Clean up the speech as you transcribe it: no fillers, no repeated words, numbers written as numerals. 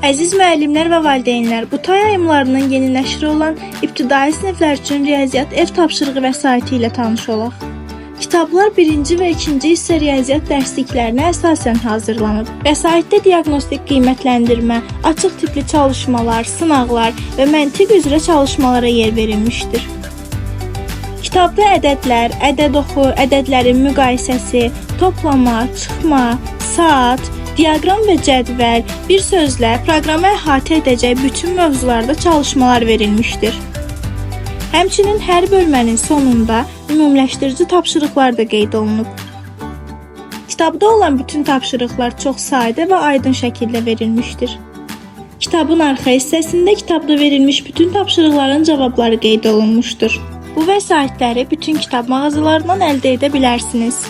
Əziz müəllimlər və valideynlər, bu tay ayımlarının yeni nəşri olan ibtidai siniflər üçün riyaziyyat ev tapşırığı vəsaiti ilə tanış olaq. Kitablar 1-ci və 2-ci hissə riyaziyyat dərsliklərinə əsasən hazırlanıb. Vəsaitdə diaqnostik qiymətləndirmə, açıq tipli çalışmalar, sınaqlar və məntiq üzrə çalışmalara yer verilmişdir. Kitabda ədədlər, ədəd oxu, ədədlərin müqayisəsi, toplama, çıxma, saat, diaqram və cədvəl, bir sözlə proqramı əhatə edəcək bütün mövzularda çalışmalar verilmişdir. Həmçinin hər bölmənin sonunda ümumiləşdirici tapşırıqlar da qeyd olunub. Kitabda olan bütün tapşırıqlar çox sadə və aydın şəkildə verilmişdir. Kitabın arxa hissəsində kitabda verilmiş bütün tapşırıqların cavabları qeyd olunmuşdur. Bu vəsaitləri bütün kitab mağazalarından əldə edə bilərsiniz.